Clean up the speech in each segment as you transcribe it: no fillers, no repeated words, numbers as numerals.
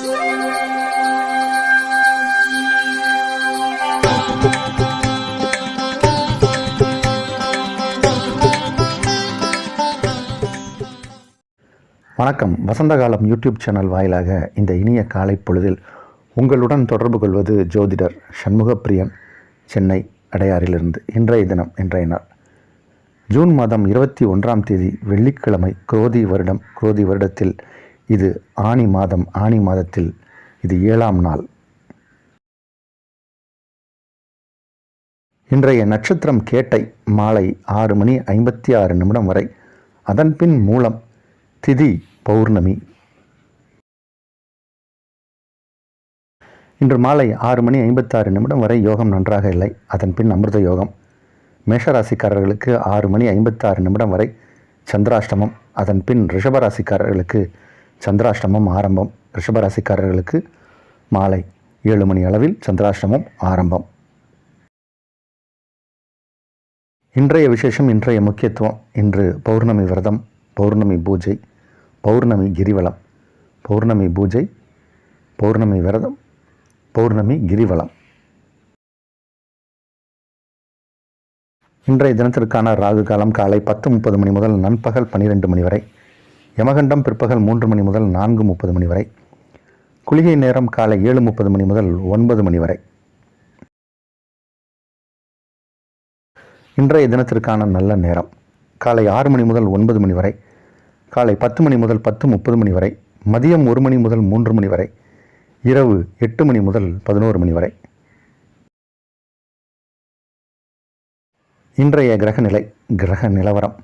வணக்கம். வசந்தகாலம் YouTube channel வாயிலாக இந்த இனிய காலை பொழுதில் உங்களுடன் தொடர்பு கொள்வது ஜோதிடர் சண்முகப்பிரியன், சென்னை அடையாறிலிருந்து. இன்றைய தினம், இன்றைய நாள் ஜூன் மாதம் 21 வெள்ளிக்கிழமை, குரோதி வருடத்தில் இது ஆனி மாதம். ஆனி மாதத்தில் இது 7ஆம் நாள். இன்றைய நட்சத்திரம் கேட்டை, மாலை 6:56 வரை. அதன்பின் மூலம், திதி பௌர்ணமி. இன்று மாலை 6:56 வரை யோகம் நன்றாக இல்லை. அதன் பின் அமிர்த யோகம். மேஷராசிக்காரர்களுக்கு 6:56 வரை சந்திராஷ்டமம். அதன் பின் ரிஷபராசிக்காரர்களுக்கு சந்திராஷ்டமம் ஆரம்பம். ரிஷபராசிக்காரர்களுக்கு மாலை 7 மணி அளவில் சந்திராஷ்டமம் ஆரம்பம். இன்றைய விசேஷம், இன்றைய முக்கியத்துவம். இன்று பௌர்ணமி விரதம், பௌர்ணமி பூஜை, பௌர்ணமி கிரிவலம். பௌர்ணமி பூஜை, பௌர்ணமி விரதம், பௌர்ணமி கிரிவலம். இன்றைய தினத்திற்கான ராகு காலம் காலை 10:30 முதல் நண்பகல் 12 வரை. யமகண்டம் பிற்பகல் 3 முதல் 4:30 வரை. குளிகை நேரம் காலை 7:30 முதல் 9 வரை. இன்றைய தினத்திற்கான நல்ல நேரம் காலை 6 முதல் 9 வரை. காலை 10 முதல் 10:30 வரை. மதியம் 1 முதல் 3 வரை. இரவு 8 முதல் 11 வரை. இன்றைய கிரக நிலவரம்.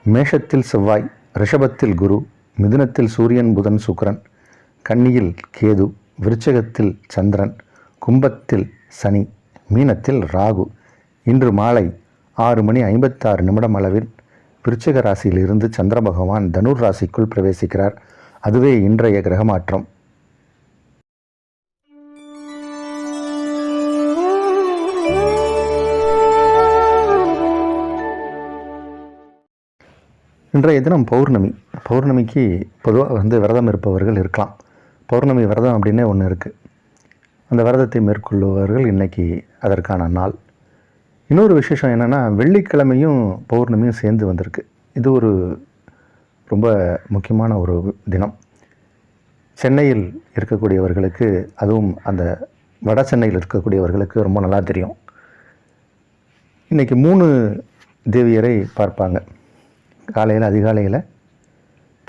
மேஷத்தில் செவ்வாய், ரிஷபத்தில் குரு, மிதுனத்தில் சூரியன், புதன், சுக்கிரன், கன்னியில் கேது, விருச்சிகத்தில் சந்திரன், கும்பத்தில் சனி, மீனத்தில் ராகு. இன்று மாலை 6:56 அளவில் விருச்சிக ராசியில் இருந்து சந்திர பகவான் தனுர் ராசிக்குள் பிரவேசிக்கிறார். அதுவே இன்றைய கிரக மாற்றம். இன்றைய தினம் பௌர்ணமி. பௌர்ணமிக்கு பொதுவாக விரதம் இருப்பவர்கள் இருக்கலாம். பௌர்ணமி விரதம் அப்படின்னே ஒன்று இருக்குது. அந்த விரதத்தை மேற்கொள்பவர்கள் இன்றைக்கி அதற்கான நாள். இன்னொரு விசேஷம் என்னென்னா, வெள்ளிக்கிழமையும் பௌர்ணமியும் சேர்ந்து வந்திருக்கு. இது ஒரு ரொம்ப முக்கியமான ஒரு தினம். சென்னையில் இருக்கக்கூடியவர்களுக்கு, அதுவும் அந்த வட சென்னையில் இருக்கக்கூடியவர்களுக்கு ரொம்ப நல்லா தெரியும். இன்றைக்கி 3 தேவியரை பார்ப்பாங்க. காலையில் அதிகாலையில்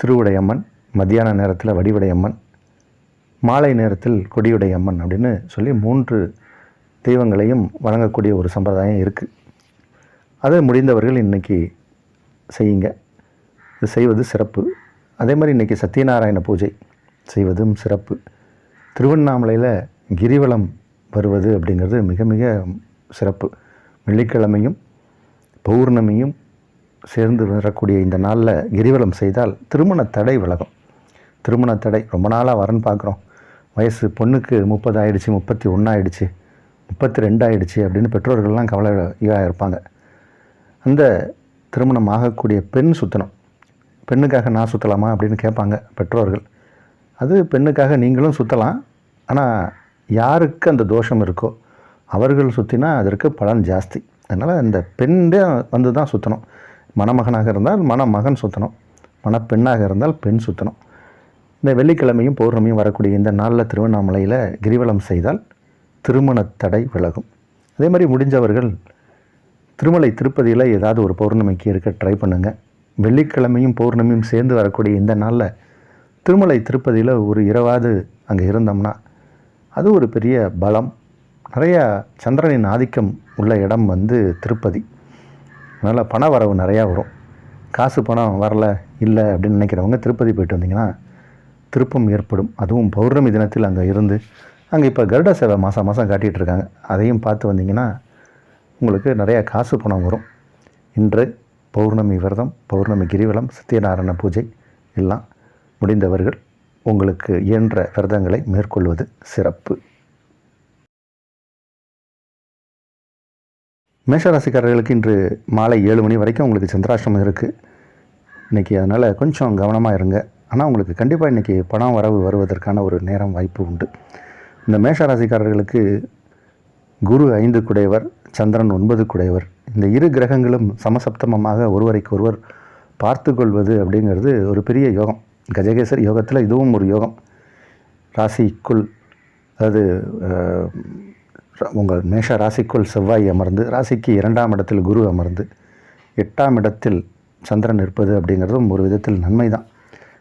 திருவுடையம்மன், மத்தியான நேரத்தில் வடிவுடையம்மன், மாலை நேரத்தில் கொடியுடையம்மன் அப்படின்னு சொல்லி 3 தெய்வங்களையும் வணங்கக்கூடிய ஒரு சம்பிரதாயம் இருக்குது. அதை முடிந்தவர்கள் இன்றைக்கி செய்யுங்க. இது செய்வது சிறப்பு. அதே மாதிரி இன்றைக்கி சத்யநாராயண பூஜை செய்வதும் சிறப்பு. திருவண்ணாமலையில் கிரிவலம் வருவது அப்படிங்கிறது மிக மிக சிறப்பு. வெள்ளிக்கிழமையும் பௌர்ணமியும் சேர்ந்து வரக்கூடிய இந்த நாளில் கிரிவலம் செய்தால் திருமண தடை விலகும். திருமண தடை ரொம்ப நாளாக வரன்னு பார்க்குறோம். வயசு பொண்ணுக்கு 30 ஆகிடுச்சு, 31 ஆகிடுச்சு, 32 ஆகிடுச்சு அப்படின்னு பெற்றோர்கள்லாம் கவலையாக இருப்பாங்க. அந்த திருமணம் ஆகக்கூடிய பெண் சுற்றணும். பெண்ணுக்காக நான் சுற்றலாமா அப்படின்னு கேட்பாங்க பெற்றோர்கள். அது பெண்ணுக்காக நீங்களும் சுற்றலாம். ஆனால் யாருக்கு அந்த தோஷம் இருக்கோ அவர்கள் சுற்றினா அதற்கு பலன் ஜாஸ்தி. அதனால் அந்த பெண்ணே வந்து தான் சுற்றணும். மணமகனாக இருந்தால் மணமகன் சுற்றணும், மணப்பெண்ணாக இருந்தால் பெண் சுற்றணும். இந்த வெள்ளிக்கிழமையும் பௌர்ணமியும் வரக்கூடிய இந்த நாளில் திருவண்ணாமலையில் கிரிவலம் செய்தால் திருமண தடை விலகும். அதே மாதிரி முடிஞ்சவர்கள் திருமலை திருப்பதியில் ஏதாவது ஒரு பௌர்ணமிக்கு இருக்க ட்ரை பண்ணுங்கள். வெள்ளிக்கிழமையும் பௌர்ணமியும் சேர்ந்து வரக்கூடிய இந்த நாளில் திருமலை திருப்பதியில் ஒரு இரவாவது அங்கே இருந்தோம்னா அது ஒரு பெரிய பலம். நிறையா சந்திரனின் ஆதிக்கம் உள்ள இடம் திருப்பதி. அதனால் பண வரவு நிறையா வரும். காசு பணம் வரல இல்லை அப்படின்னு நினைக்கிறவங்க திருப்பதி போயிட்டு வந்தீங்கன்னா திருப்பம் ஏற்படும். அதுவும் பௌர்ணமி தினத்தில் அங்கே இருந்து, அங்கே இப்போ கருட சேவை மாதம் காட்டிகிட்டு இருக்காங்க. அதையும் பார்த்து வந்தீங்கன்னா உங்களுக்கு நிறையா காசு பணம் வரும். இன்று பௌர்ணமி விரதம், பௌர்ணமி கிரிவலம், சத்யநாராயண பூஜை எல்லாம் முடிந்தவர்கள் உங்களுக்கு இயன்ற விரதங்களை மேற்கொள்வது சிறப்பு. மேஷராசிக்காரர்களுக்கு இன்று மாலை 7 மணி வரைக்கும் உங்களுக்கு சந்திராஷ்டமம் இருக்குது இன்றைக்கி. அதனால் கொஞ்சம் கவனமாக இருங்க. ஆனால் உங்களுக்கு கண்டிப்பாக இன்றைக்கி பணம் வரவு வருவதற்கான ஒரு நேரம் வாய்ப்பு உண்டு. இந்த மேஷ ராசிக்காரர்களுக்கு குரு 5 குடையவர், சந்திரன் 9 குடையவர். இந்த இரு கிரகங்களும் சமசப்தமமாக ஒருவரைக்கு ஒருவர் பார்த்து கொள்வது அப்படிங்கிறது ஒரு பெரிய யோகம். கஜகேசரி யோகத்தில் இதுவும் ஒரு யோகம். ராசிக்குள், அதாவது உங்கள் மேஷ ராசிக்குள் செவ்வாய் அமர்ந்து, ராசிக்கு 2ஆம் இடத்தில் குரு அமர்ந்து, 8ஆம் இடத்தில் சந்திரன் இருப்பது அப்படிங்கிறதும் ஒரு விதத்தில் நன்மை தான்.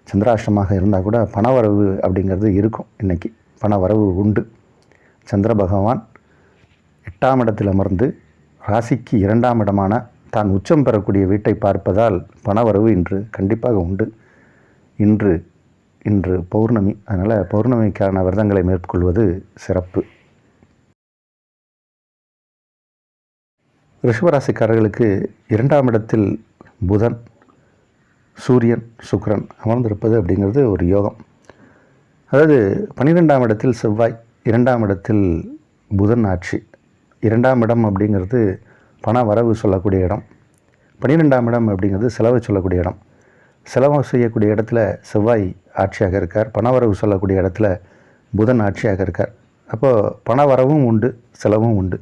சந்திராஷ்டமாக இருந்தால் கூட பணவரவு அப்படிங்கிறது இருக்கும். இன்றைக்கி பணவரவு உண்டு. சந்திர பகவான் 8ஆம் இடத்தில் அமர்ந்து ராசிக்கு 2ஆம் இடமான தான் உச்சம் பெறக்கூடிய வீட்டை பார்ப்பதால் பணவரவு இன்று கண்டிப்பாக உண்டு. இன்று பௌர்ணமி, அதனால் பௌர்ணமிக்கான விரதங்களை மேற்கொள்வது சிறப்பு. ரிஷபராசிக்காரர்களுக்கு 2ஆம் இடத்தில் புதன், சூரியன், சுக்கிரன் அமர்ந்திருப்பது அப்படிங்கிறது ஒரு யோகம். அதாவது 12ஆம் இடத்தில் செவ்வாய், 2ஆம் இடத்தில் புதன் ஆட்சி. 2ஆம் இடம் அப்படிங்கிறது பண வரவு சொல்லக்கூடிய இடம். 12ஆம் இடம் அப்படிங்கிறது செலவு சொல்லக்கூடிய இடம். செலவு செய்யக்கூடிய இடத்துல செவ்வாய் ஆட்சியாக இருக்கார். பணவரவு சொல்லக்கூடிய இடத்துல புதன் ஆட்சியாக இருக்கார். அப்போது பண வரவும் உண்டு, செலவும் உண்டு.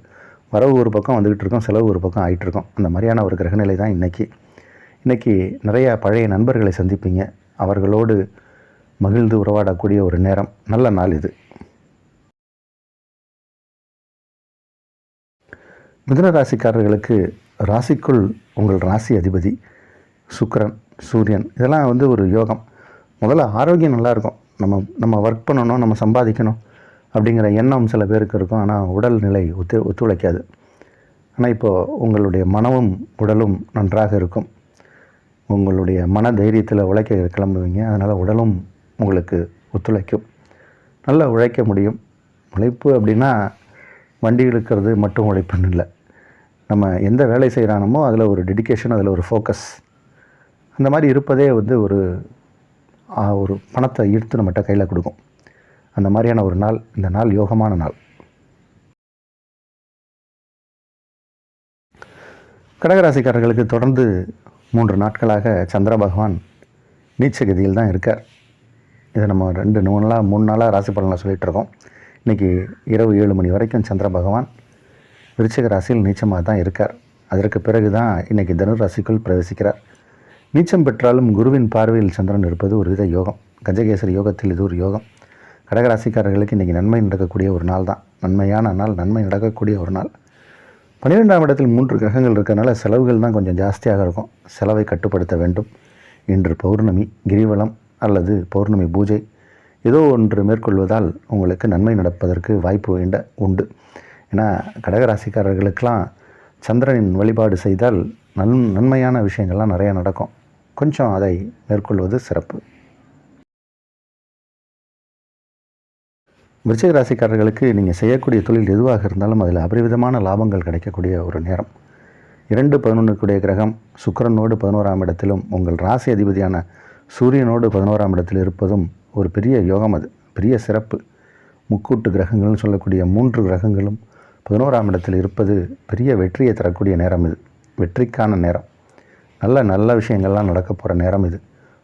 வரவு ஒரு பக்கம் வந்துக்கிட்டு இருக்கோம், செலவு ஒரு பக்கம் ஆகிட்டுருக்கோம். அந்த மாதிரியான ஒரு கிரகநிலை தான் இன்றைக்கி நிறையா பழைய நண்பர்களை சந்திப்பீங்க. அவர்களோடு மகிழ்ந்து உறவாடக்கூடிய ஒரு நேரம், நல்ல நாள் இது. மிதுன ராசிக்காரர்களுக்கு ராசிக்குள் உங்கள் ராசி அதிபதி சுக்கிரன், சூரியன், இதெல்லாம் ஒரு யோகம். முதல்ல ஆரோக்கியம் நல்லாயிருக்கும். நம்ம ஒர்க் பண்ணணும், நம்ம சம்பாதிக்கணும் அப்படிங்கிற எண்ணம் சில பேருக்கு இருக்கும். ஆனால் உடல்நிலை ஒத்துழைக்காது. ஆனால் இப்போது உங்களுடைய மனமும் உடலும் நன்றாக இருக்கும். உங்களுடைய மன தைரியத்தில் உழைக்க கிளம்புவீங்க. அதனால் உடலும் உங்களுக்கு ஒத்துழைக்கும். நல்லா உழைக்க முடியும். உழைப்பு அப்படின்னா வண்டி இழுக்கிறது மட்டும் உழைப்புன்னு இல்லை. நம்ம எந்த வேலை செய்கிறானமோ அதில் ஒரு டெடிக்கேஷன், அதில் ஒரு ஃபோக்கஸ், அந்த மாதிரி இருப்பதே ஒரு பணத்தை ஈர்த்து நம்மகிட்ட கையில் கொடுக்கும். அந்த மாதிரியான ஒரு நாள், இந்த நாள் யோகமான நாள். கடகராசிக்காரர்களுக்கு தொடர்ந்து 3 நாட்களாக சந்திர பகவான் நீச்சகதியில் தான் இருக்கார். இதை நம்ம 3 நாளாக ராசி பலனை சொல்லிகிட்டு இருக்கோம். இன்றைக்கி இரவு 7 மணி வரைக்கும் சந்திர பகவான் விருச்சிக ராசியில் நீச்சமாக தான் இருக்கார். அதற்கு பிறகு தான் இன்றைக்கி தனுர் ராசிக்குள் பிரவேசிக்கிறார். நீச்சம் பெற்றாலும் குருவின் பார்வையில் சந்திரன் இருப்பது ஒரு வித யோகம். கஜகேசரி யோகத்தில் இது ஒரு யோகம். கடகராசிக்காரர்களுக்கு இன்றைக்கி நன்மை நடக்கக்கூடிய ஒரு நாள் தான். நன்மையான நாள், நன்மை நடக்கக்கூடிய ஒரு நாள். 12ஆம் இடத்தில் 3 கிரகங்கள் இருக்கிறதுனால செலவுகள் தான் கொஞ்சம் ஜாஸ்தியாக இருக்கும். செலவை கட்டுப்படுத்த வேண்டும். இன்று பௌர்ணமி, கிரிவலம் அல்லது பௌர்ணமி பூஜை ஏதோ ஒன்று மேற்கொள்வதால் உங்களுக்கு நன்மை நடப்பதற்கு வாய்ப்பு உண்டு. ஏன்னா கடகராசிக்காரர்களுக்கெல்லாம் சந்திரனின் வழிபாடு செய்தால் நன்மையான விஷயங்கள்லாம் நிறையா நடக்கும். கொஞ்சம் அதை மேற்கொள்வது சிறப்பு. விருச்சிக ராசிக்காரர்களுக்கு நீங்கள் செய்யக்கூடிய தொழில் எதுவாக இருந்தாலும் அதில் அபரிவிதமான லாபங்கள் கிடைக்கக்கூடிய ஒரு நேரம். 2-11 கிரகம் சுக்கிரனோடு 11ஆம் இடத்திலும் உங்கள் ராசி அதிபதியான சூரியனோடு 11ஆம் இடத்தில் இருப்பதும் ஒரு பெரிய யோகம். அது பெரிய சிறப்பு. முக்கூட்டு கிரகங்கள்னு சொல்லக்கூடிய 3 கிரகங்களும் 11ஆம் இடத்தில் இருப்பது பெரிய வெற்றியை தரக்கூடிய நேரம் இது. வெற்றிக்கான நேரம். நல்ல விஷயங்கள்லாம் நடக்க போகிற நேரம் இது.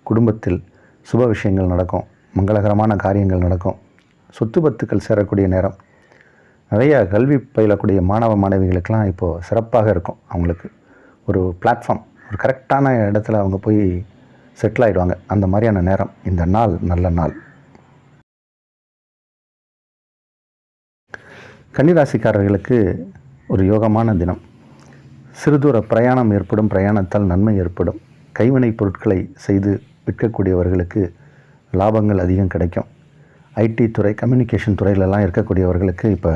குடும்பத்தில் சுப விஷயங்கள் நடக்கும். மங்களகரமான காரியங்கள் நடக்கும். சொத்து பத்துக்கள் சேரக்கூடிய நேரம். நிறைய கல்வி பயிலக்கூடிய மாணவ மாணவிகளுக்கெல்லாம் இப்போது சிறப்பாக இருக்கும். அவங்களுக்கு ஒரு பிளாட்ஃபார்ம், ஒரு கரெக்டான இடத்துல அவங்க போய் செட்டில் ஆகிடுவாங்க. அந்த மாதிரியான நேரம். இந்த நாள் நல்ல நாள். கன்னிராசிக்காரர்களுக்கு ஒரு யோகமான தினம். சிறுதூர பிரயாணம் ஏற்படும். பிரயாணத்தால் நன்மை ஏற்படும். கைவினைப் பொருட்களை செய்து விற்கக்கூடியவர்களுக்கு லாபங்கள் அதிகம் கிடைக்கும். ஐடி துறை, கம்யூனிகேஷன் துறையிலலாம் இருக்கக்கூடியவர்களுக்கு இப்போ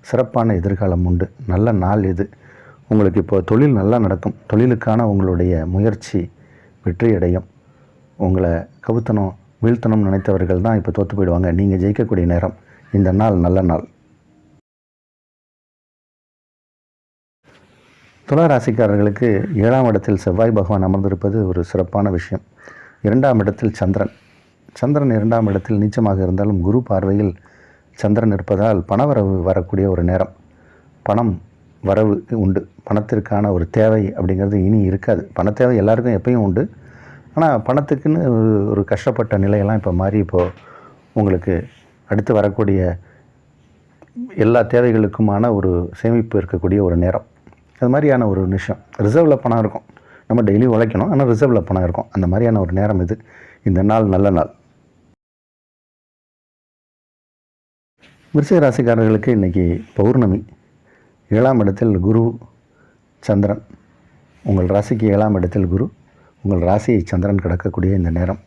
சிறப்பான எதிர்காலம் உண்டு. நல்ல நாள் இது. உங்களுக்கு இப்போ தொழில் நல்லா நடக்கும். தொழிலுக்கான உங்களுடைய முயற்சி வெற்றியடையும். உங்களை கவுத்தணும், வீழ்த்தணும்னு நினைத்தவர்கள் தான் இப்போ தோற்று போயிடுவாங்க. நீங்கள் ஜெயிக்கக்கூடிய நேரம். இந்த நாள் நல்ல நாள். துலா ராசிக்காரர்களுக்கு 7ஆம் இடத்தில் செவ்வாய் பகவான் அமர்ந்திருப்பது ஒரு சிறப்பான விஷயம். 2ஆம் இடத்தில் சந்திரன் 2ஆம் இடத்தில் நீச்சமாக இருந்தாலும் குரு பார்வையில் சந்திரன் இருப்பதால் பணவரவு வரக்கூடிய ஒரு நேரம். பணம் வரவு உண்டு. பணத்திற்கான ஒரு தேவை அப்படிங்கிறது இனி இருக்காது. பண தேவை எல்லாருக்கும் எப்பயும் உண்டு. ஆனால் பணத்துக்குன்னு ஒரு கஷ்டப்பட்ட நிலையெல்லாம் இப்போ மாறி இப்போது உங்களுக்கு அடுத்து வரக்கூடிய எல்லா தேவைகளுக்குமான ஒரு சேமிப்பு இருக்கக்கூடிய ஒரு நேரம். அது மாதிரியான ஒரு விஷயம். ரிசர்வில் பணம் இருக்கும், நம்ம டெய்லி உழைக்கணும், ஆனால் ரிசர்வில் பணம் இருக்கும். அந்த மாதிரியான ஒரு நேரம் இது. இந்த நாள் நல்ல நாள். விருச்சிக ராசிக்காரர்களுக்கு இன்றைக்கி பௌர்ணமி. 7ஆம் இடத்தில் குரு சந்திரன். உங்கள் ராசிக்கு 7ஆம் இடத்தில் குரு, உங்கள் ராசியை சந்திரன் கிடக்கக்கூடிய இந்த நேரம்.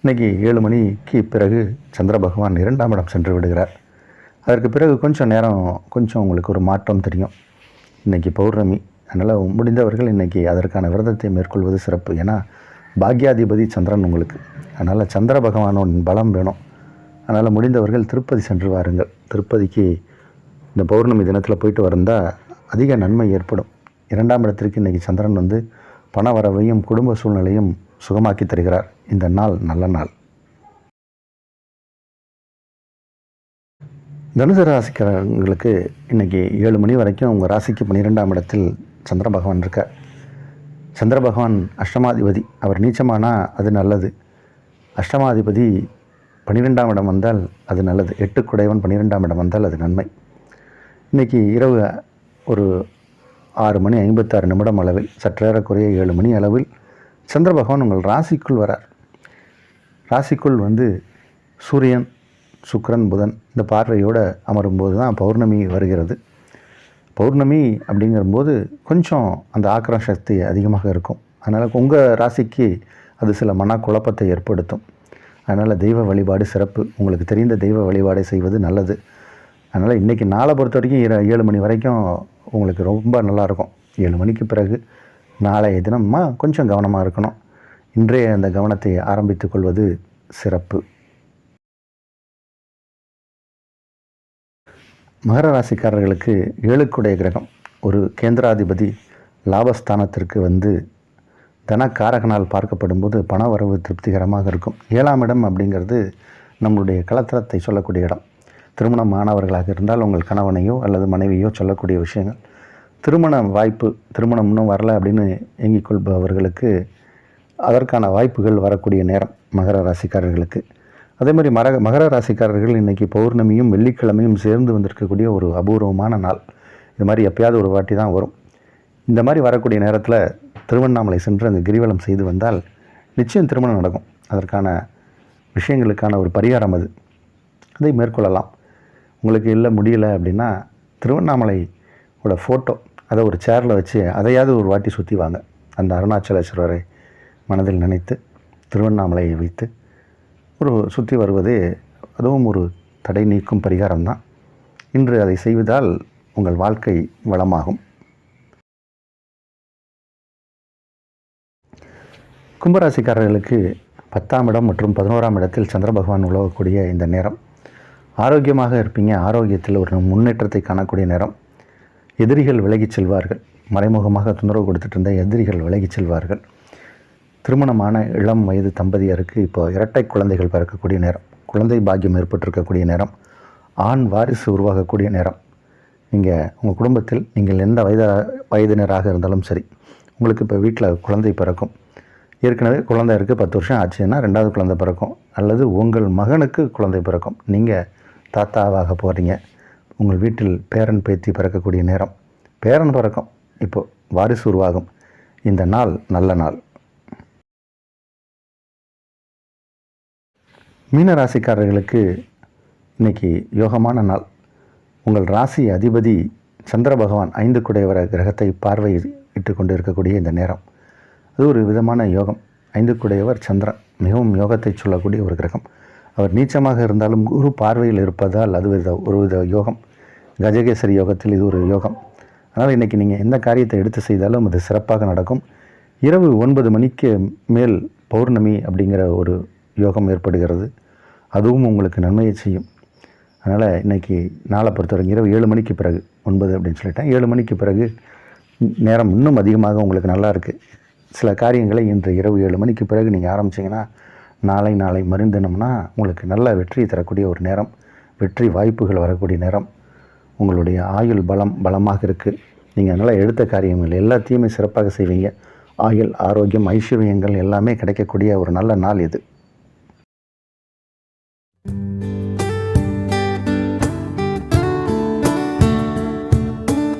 இன்றைக்கி 7 மணிக்கு பிறகு சந்திர பகவான் 2ஆம் இடம் சென்று விடுகிறார். அதற்கு பிறகு கொஞ்சம் நேரம் உங்களுக்கு ஒரு மாற்றம் தெரியும். இன்றைக்கி பௌர்ணமி, அதனால் முடிந்தவர்கள் இன்றைக்கி அதற்கான விரதத்தை மேற்கொள்வது சிறப்பு. ஏன்னா பாக்யாதிபதி சந்திரன் உங்களுக்கு. அதனால் சந்திர பகவானோட பலம் வேணும். அதனால் முடிந்தவர்கள் திருப்பதி சென்று வாருங்கள். திருப்பதிக்கு இந்த பௌர்ணமி தினத்தில் போயிட்டு வந்தால் அதிக நன்மை ஏற்படும். 2ஆம் இடத்திற்கு இன்றைக்கி சந்திரன் வந்து பண வரவையும் குடும்ப சூழ்நிலையும் சுகமாக்கி தருகிறார். இந்த நாள் நல்ல நாள். தனுசு ராசிக்காரங்களுக்கு இன்றைக்கி 7 மணி வரைக்கும் உங்கள் ராசிக்கு 12ஆம் இடத்தில் சந்திர பகவான் இருக்கார். சந்திர பகவான் அஷ்டமாதிபதி. அவர் நீச்சமானால் அது நல்லது. அஷ்டமாதிபதி 12ஆம் இடம் வந்தால் அது நல்லது. 8 குடையவன் 12ஆம் இடம் வந்தால் அது நன்மை. இன்றைக்கி இரவு ஒரு 6:56 அளவில், சற்றேறக்குறைய 7 மணி அளவில் சந்திர பகவான் உங்கள் ராசிக்குள் வரார். ராசிக்குள் வந்து சூரியன், சுக்கிரன், புதன் இந்த பார்வையோடு அமரும்போது தான் பௌர்ணமி வருகிறது. பௌர்ணமி அப்படிங்கும்போது கொஞ்சம் அந்த ஆக்ரோஷ சக்தி அதிகமாக இருக்கும். அதனால் உங்கள் ராசிக்கு அது சில மனக்குழப்பத்தை ஏற்படுத்தும். அதனால் தெய்வ வழிபாடு சிறப்பு. உங்களுக்கு தெரிந்த தெய்வ வழிபாடை செய்வது நல்லது. அதனால் இன்றைக்கி நாளை பொறுத்த வரைக்கும் 7 மணி வரைக்கும் உங்களுக்கு ரொம்ப நல்லாயிருக்கும். 7 மணிக்கு பிறகு நாளைய தினமாக கொஞ்சம் கவனமாக இருக்கணும். இன்றைய அந்த கவனத்தை ஆரம்பித்து கொள்வது சிறப்பு. மகர ராசிக்காரர்களுக்கு 7க்குடைய கிரகம் ஒரு கேந்திராதிபதி லாபஸ்தானத்திற்கு வந்து தனக்காரகனால் பார்க்கப்படும்போது பண வரவு திருப்திகரமாக இருக்கும். 7ஆம் இடம் அப்படிங்கிறது நம்மளுடைய கலத்திரத்தை சொல்லக்கூடிய இடம். திருமணம் ஆனவர்களாக இருந்தால் உங்கள் கணவனையோ அல்லது மனைவியோ சொல்லக்கூடிய விஷயங்கள். திருமண வாய்ப்பு, திருமணம் இன்னும் வரலை அப்படின்னு ஏங்கிக் கொள்பவர்களுக்கு அதற்கான வாய்ப்புகள் வரக்கூடிய நேரம் மகர ராசிக்காரர்களுக்கு. அதே மாதிரி மகர ராசிக்காரர்கள் இன்றைக்கி பௌர்ணமியும் வெள்ளிக்கிழமையும் சேர்ந்து வந்திருக்கக்கூடிய ஒரு அபூர்வமான நாள். இது மாதிரி எப்பயாவது ஒரு வாட்டி தான் வரும். இந்த மாதிரி வரக்கூடிய நேரத்தில் திருவண்ணாமலை சென்று அங்கே கிரிவலம் செய்து வந்தால் நிச்சயம் திருமணம் நடக்கும். அதற்கான விஷயங்களுக்கான ஒரு பரிகாரம் அது. அதை மேற்கொள்ளலாம். உங்களுக்கு இல்லை முடியலை அப்படின்னா திருவண்ணாமலையோட ஃபோட்டோ அதை ஒரு சேரில் வச்சு அதையாவது ஒரு வாட்டி சுற்றி வாங்க. அந்த அருணாச்சலேஸ்வரரை மனதில் நினைத்து திருவண்ணாமலையை வைத்து ஒரு சுற்றி வருவதே அதுவும் ஒரு தடை நீக்கும் பரிகாரம்தான். இன்று அதை செய்வதால் உங்கள் வாழ்க்கை வளமாகும். கும்பராசிக்காரர்களுக்கு 10ஆம் இடம் மற்றும் 11ஆம் இடத்தில் சந்திர பகவான் உலகக்கூடிய இந்த நேரம். ஆரோக்கியமாக இருப்பீங்க. ஆரோக்கியத்தில் ஒரு முன்னேற்றத்தை காணக்கூடிய நேரம். எதிரிகள் விலகிச் செல்வார்கள். மறைமுகமாக தொந்தரவு கொடுத்துட்டு இருந்த எதிரிகள் விலகிச் செல்வார்கள். திருமணமான இளம் வயது தம்பதியருக்கு இப்போ இரட்டை குழந்தைகள் பிறக்கக்கூடிய நேரம். குழந்தை பாக்கியம் ஏற்பட்டிருக்கக்கூடிய நேரம். ஆண் வாரிசு உருவாகக்கூடிய நேரம். உங்கள் குடும்பத்தில் நீங்கள் எந்த வயதினராக இருந்தாலும் சரி, உங்களுக்கு இப்போ வீட்டில் குழந்தை பிறக்கும். ஏற்கனவே குழந்தை இருக்குது, 10 வருஷம் ஆச்சுன்னா 2வது குழந்தை பிறக்கும். அல்லது உங்கள் மகனுக்கு குழந்தை பிறக்கும். நீங்கள் தாத்தாவாக போகிறீங்க. உங்கள் வீட்டில் பேரன் பேத்தி பிறக்கக்கூடிய நேரம். பேரன் பிறக்கும். இப்போது வாரிசு உருவாகும். இந்த நாள் நல்ல நாள். மீன ராசிக்காரர்களுக்கு இன்றைக்கி யோகமான நாள். உங்கள் ராசி அதிபதி சந்திர பகவான் 5 குடையவர கிரகத்தை பார்வையிட்டு கொண்டு இருக்கக்கூடிய இந்த நேரம். அது ஒரு விதமான யோகம். 5 குடையவர் சந்திரன் மிகவும் யோகத்தை சொல்லக்கூடிய ஒரு கிரகம். அவர் நீச்சமாக இருந்தாலும் குரு பார்வையில் இருப்பதால் அது ஒரு வித யோகம். கஜகேசரி யோகத்தில் இது ஒரு யோகம். அதனால் இன்றைக்கி நீங்கள் எந்த காரியத்தை எடுத்து செய்தாலும் அது சிறப்பாக நடக்கும். இரவு 9 மணிக்கு மேல் பௌர்ணமி அப்படிங்கிற ஒரு யோகம் ஏற்படுகிறது. அதுவும் உங்களுக்கு நன்மையை செய்யும். அதனால் இன்றைக்கி நாளை பொறுத்தவரைக்கும் இரவு 7 மணிக்கு பிறகு, 9 அப்படின்னு சொல்லிட்டேன், 7 மணிக்கு பிறகு நேரம் இன்னும் அதிகமாக உங்களுக்கு நல்லா இருக்குது. சில காரியங்களை இன்று இரவு 7 மணிக்கு பிறகு நீங்கள் ஆரம்பிச்சிங்கன்னா நாளை மருந்தினம்னா உங்களுக்கு நல்ல வெற்றி தரக்கூடிய ஒரு நேரம். வெற்றி வாய்ப்புகள் வரக்கூடிய நேரம். உங்களுடைய ஆயுள் பலமாக இருக்குது. நீங்கள் நல்லா எடுத்த காரியங்கள் எல்லாத்தையுமே சிறப்பாக செய்வீங்க. ஆயுள், ஆரோக்கியம், ஐஸ்வர்யங்கள் எல்லாமே கிடைக்கக்கூடிய ஒரு நல்ல நாள் இது.